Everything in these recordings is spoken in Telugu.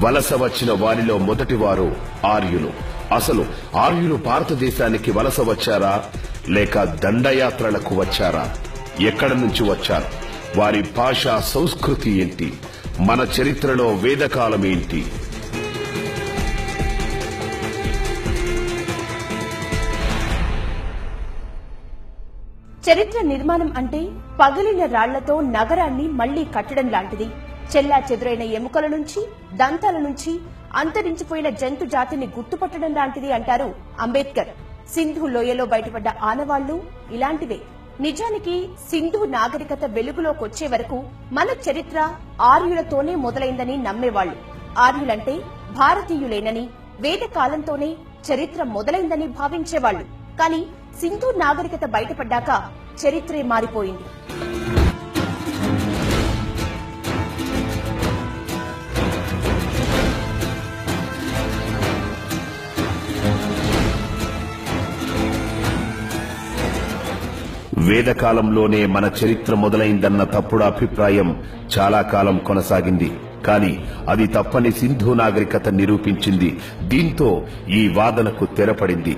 వలస వచ్చిన వారిలో మొదటివారు ఆర్యులు. అసలు ఆర్యులు భారతదేశానికి వలస వచ్చారా లేక దండయాత్రలకు వచ్చారా? ఎక్కడి నుంచి వచ్చారు? వారి భాష, సంస్కృతి ఏంటి? మన చరిత్రలో వేదకాలం ఏంటి? చరిత్ర నిర్మాణం అంటే పగిలిన రాళ్లతో నగరాన్ని మళ్లీ కట్టడం లాంటిది. చెల్లా చెదురైన ఎముకల నుంచి, దంతాల నుంచి అంతరించిపోయిన జంతు జాతిని గుర్తుపట్టడం లాంటిది అంటారు అంబేద్కర్. సింధు లోయలో బయటపడ్డ ఆనవాళ్లు ఇలాంటివే. నిజానికి సింధు నాగరికత వెలుగులోకొచ్చే వరకు మన చరిత్ర ఆర్యులతోనే మొదలైందని నమ్మేవాళ్లు. ఆర్యులంటే భారతీయులేనని, వేదకాలంతోనే చరిత్ర మొదలైందని భావించేవాళ్లు. కానీ సింధు నాగరికత బయటపడ్డాక చరిత్రే మారిపోయింది. వేదకాలంలోనే మన చరిత్ర మొదలైందన్న తప్పుడు అభిప్రాయం చాలా కాలం కొనసాగింది. కానీ అది తప్పని సింధు నాగరికత నిరూపించింది. దీంతో ఈ వాదనకు తెరపడింది.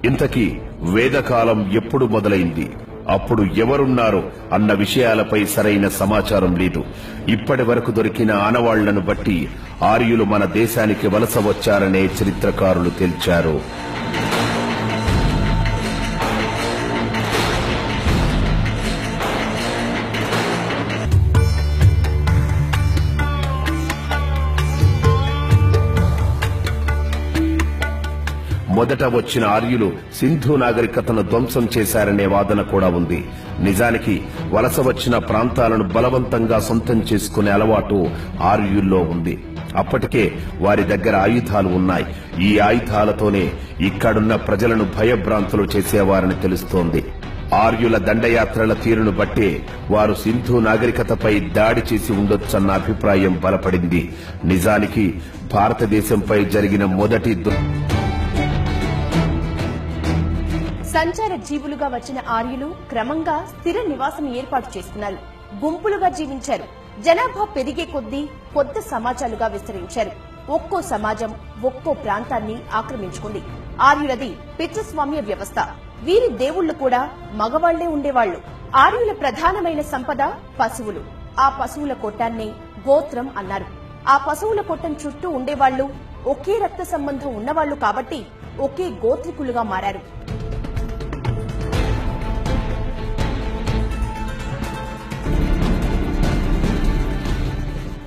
ఇంతకీ వేదకాలం ఎప్పుడు మొదలైంది, అప్పుడు ఎవరున్నారు అన్న విషయాలపై సరైన సమాచారం లేదు. ఇప్పటి వరకు దొరికిన ఆనవాళ్లను బట్టి ఆర్యులు మన దేశానికి వలస వచ్చారనే చరిత్రకారులు తేల్చారు. మొదట వచ్చిన ఆర్యులు సింధు నాగరికతను ధ్వంసం చేశారనే వాదన కూడా ఉంది. నిజానికి వలస వచ్చిన ప్రాంతాలను బలవంతంగా సొంతం చేసుకునే అలవాటు ఆర్యుల్లో ఉంది. అప్పటికే వారి దగ్గర ఆయుధాలు ఉన్నాయి. ఈ ఆయుధాలతోనే ఇక్కడున్న ప్రజలను భయభ్రాంతులు చేసేవారని తెలుస్తోంది. ఆర్యుల దండయాత్రల తీరును బట్టే వారు సింధు నాగరికతపై దాడి చేసి ఉండొచ్చన్న అభిప్రాయం బలపడింది. నిజానికి భారతదేశంపై జరిగిన మొదటి సంచార జీవులుగా వచ్చిన ఆర్యులు క్రమంగా స్థిర నివాసం ఏర్పాటు చేసుకున్నారు. గుంపులుగా జీవించారు. జనాభా పెరిగే కొద్దీ కొత్త సమాజాలుగా విస్తరించారు. ఒక్కో సమాజం ఒక్కో ప్రాంతాన్ని ఆక్రమించుకుంది. ఆర్యులది పితృస్వామ్య వ్యవస్థ. వీరి దేవుళ్లు కూడా మగవాళ్లే ఉండేవాళ్లు. ఆర్యుల ప్రధానమైన సంపద పశువులు. ఆ పశువుల కొట్టాన్నే గోత్రం అన్నారు. ఆ పశువుల కొట్టం చుట్టూ ఉండేవాళ్లు ఒకే రక్త సంబంధం ఉన్నవాళ్లు కాబట్టి ఒకే గోత్రికులుగా మారారు.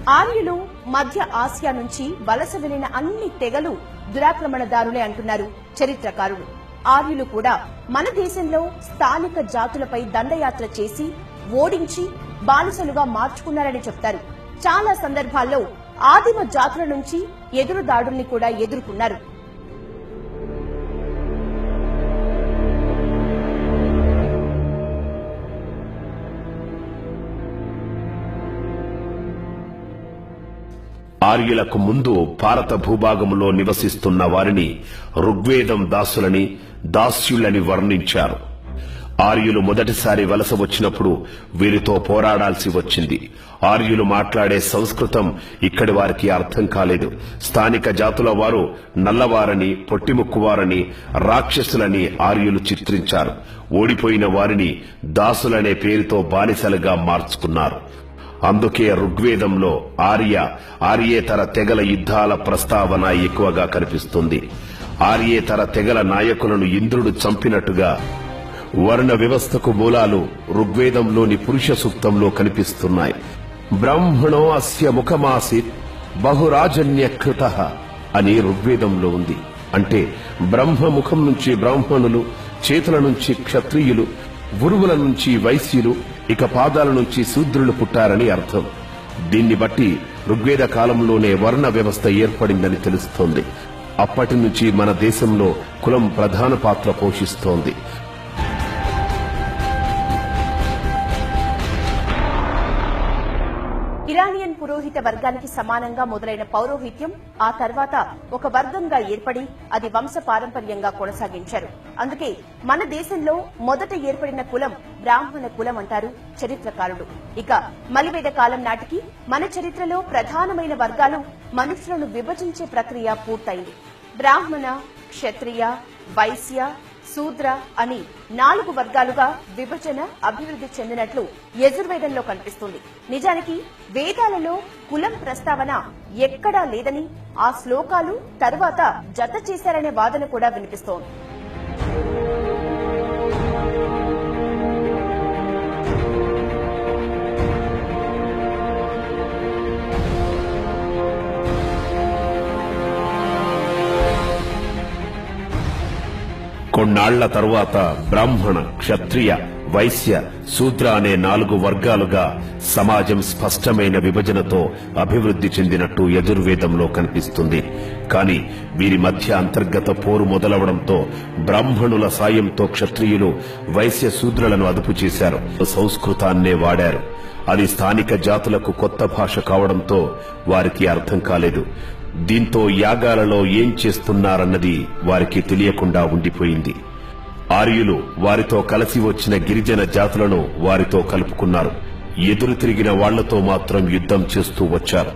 ఆర్యులు మధ్య ఆసియా నుంచి వలస వెళ్లిన అన్ని తెగలు దురాక్రమణదారులే అంటున్నారు చరిత్రకారులు. ఆర్యులు కూడా మన దేశంలో స్థానిక జాతులపై దండయాత్ర చేసి ఓడించి బానిసలుగా మార్చుకున్నారని చెప్తారు. చాలా సందర్భాల్లో ఆదిమ జాతుల నుంచి ఎదురు దాడుల్ని కూడా ఎదుర్కొన్నారు. ఆర్యులకు ముందు భారత భూభాగంలో నివసిస్తున్న వారిని ఋగ్వేదం దాసులని, దాస్యులని వర్ణించారు. ఆర్యులు మొదటిసారి వలస వచ్చినప్పుడు వీరితో పోరాడాల్సి వచ్చింది. ఆర్యులు మాట్లాడే సంస్కృతం ఇక్కడి వారికి అర్థం కాలేదు. స్థానిక జాతుల వారు నల్లవారని, పొట్టిముక్కువారని, రాక్షసులని ఆర్యులు చిత్రించారు. ఓడిపోయిన వారిని దాసులనే పేరుతో బానిసలుగా మార్చుకున్నారు. అందుకే ఋగ్వేదంలో ఆర్యేతర తెగల యుద్ధాల ప్రస్తావన ఎక్కువగా కనిపిస్తుంది. ఆర్యేతర తెగల నాయకులను ఇంద్రుడు చంపినట్టుగా వర్ణ వ్యవస్థకు మూలాలు ఋగ్వేదంలోని పురుష సూక్తంలో కనిపిస్తున్నాయి. బ్రాహ్మణో అస్య ముఖమాసిత్ బహురాజన్యకృత అని ఋగ్వేదంలో ఉంది. అంటే బ్రహ్మ ముఖం నుంచి బ్రాహ్మణులు, చేతుల నుంచి క్షత్రియులు, గురువుల నుంచి వైశ్యులు, ఇక పాదాల నుంచి శూద్రులు పుట్టారని అర్థం. దీన్ని బట్టి ఋగ్వేద కాలంలోనే వర్ణ వ్యవస్థ ఏర్పడిందని తెలుస్తోంది. అప్పటి నుంచి మన దేశంలో కులం ప్రధాన పాత్ర పోషిస్తోంది. ఇరానియన్ పురోహిత కనిష్ట వర్గానికి సమానంగా మొదలైన పౌరోహిత్యం ఆ తర్వాత ఒక వర్గంగా ఏర్పడి అది వంశ పారంపర్యంగా కొనసాగించారు. అందుకే మన దేశంలో మొదట ఏర్పడిన కులం బ్రాహ్మణ కులం అంటారు చరిత్రకారులు. ఇక మలివేద కాలం నాటికి మన చరిత్రలో ప్రధానమైన వర్గాలు మనుషులను విభజించే ప్రక్రియ పూర్తయింది. బ్రాహ్మణ, క్షత్రియ, వైశ్య, శూద్ర అని 4 వర్గాలుగా విభజన అభివృద్ధి చెందినట్లు యజుర్వేదంలో కనిపిస్తుంది. నిజానికి వేదాలలో కులం ప్రస్తావన ఎక్కడా లేదని ఆ శ్లోకాలు తరువాత జత చేశారనే వాదన కూడా వినిపిస్తోంది. కొన్నాళ్ల తరువాత బ్రాహ్మణ, క్షత్రియ, వైశ్య, శూద్ర అనే 4 వర్గాలుగా సమాజం స్పష్టమైన విభజనతో అభివృద్ధి చెందినట్టు యజుర్వేదంలో కనిపిస్తుంది. కానీ వీరి మధ్య అంతర్గత పోరు మొదలవడంతో బ్రాహ్మణుల సాయంతో క్షత్రియులు వైశ్య శూద్రులను అదుపు చేశారు. సంస్కృతాన్నే వాడారు. అది స్థానిక జాతులకు కొత్త భాష కావడంతో వారికి అర్థం కాలేదు. దీంతో యాగాలలో ఏం చేస్తున్నారన్నది వారికి తెలియకుండా ఉండిపోయింది. ఆర్యులు వారితో కలిసి వచ్చిన గిరిజన జాతులను వారితో కలుపుకున్నారు. ఎదురు తిరిగిన వాళ్లతో మాత్రం యుద్ధం చేస్తూ వచ్చారు.